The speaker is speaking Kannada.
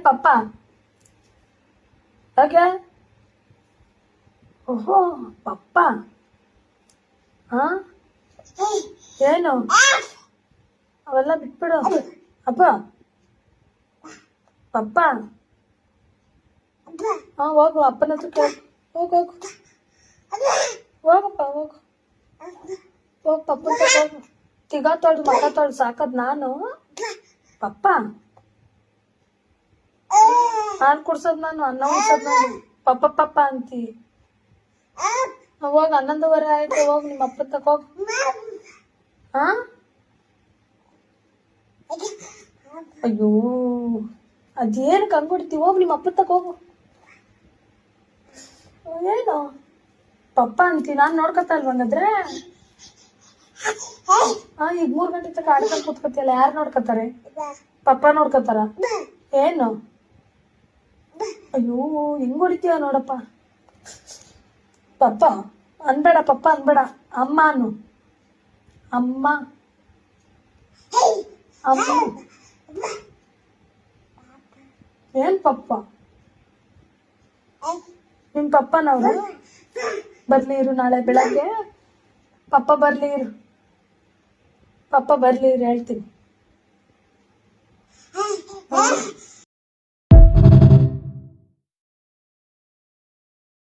ಪಪ್ಪ ಯಾಕೆ? ಓಹೋ ಪಪ್ಪ. ಹಾ ಏನು ಅವೆಲ್ಲ ಬಿಟ್ಬಿಡು. ಅಪ್ಪ ಪಪ್ಪ. ಹಾ ಹೋಗು ಅಪ್ಪನ ಹತ್ರ ಕೇಳು. ಹೋಗು ಹೋಗು ಹೋಗಪ್ಪ ಹೋಗು. ಹೋಗ್ ಪಪ್ಪ ಹೋಗು. ತಿಗ ತೊಳ್ದು ಮಕ್ಕ ತೊಳ್ದು ಸಾಕದ್ ನಾನು. ಪಪ್ಪ ಹಾಲು ಕುಡ್ಸೋದ್ ನಾನು, ಅನ್ನ ಉಣ್ಸೋದ್ ನಾನು. ಪಪ್ಪ ಪಪ್ಪ ಅಂತಿ. ಹೋಗ್ 11:15 ಆಯ್ತು. ಹೋಗ್ ನಿಮ್ಮ ಅಪ್ಪ ತಕ ಹೋಗ್. ಹಾ ಅಯ್ಯೋ ಅದೇನು ಕಂಗೊಡ್ತಿ. ಹೋಗ್ ನಿಮ್ಮ ಅಪ್ಪ ತಕ ಹೋಗು. ಏನು ಪಪ್ಪ ಅಂತಿ? ನಾನ್ ನೋಡ್ಕೊತಾ ಇಲ್ವಂಗಾದ್ರೆ? ಹಾ ಈಗ 3 ಗಂಟೆ ತಕ ಆಡ್ಕೊಂಡು ಕೂತ್ಕೊತಿಯಲ್ಲ, ಯಾರು ನೋಡ್ಕೊತಾರೆ? ಪಪ್ಪ ನೋಡ್ಕೊತಾರ? ಏನು ಅಯ್ಯೋ ಹೆಂಗ್ ಹೊಡಿತೀಯ ನೋಡಪ್ಪ. ಪಪ್ಪ ಅನ್ಬೇಡ, ಪಪ್ಪ ಅನ್ಬೇಡ, ಅಮ್ಮ ಅನ್ನು. ಅಮ್ಮ ಅಮ್ಮ. ಏನ್ ಪಪ್ಪ? ನಿಮ್ ಪಪ್ಪನವ್ರು ಬರ್ಲಿ ಇರು ನಾಳೆ ಬೆಳಗ್ಗೆ. ಪಪ್ಪ ಬರ್ಲಿ ಇರು, ಪಪ್ಪ ಬರ್ಲಿ ಇರು ಹೇಳ್ತೀನಿ.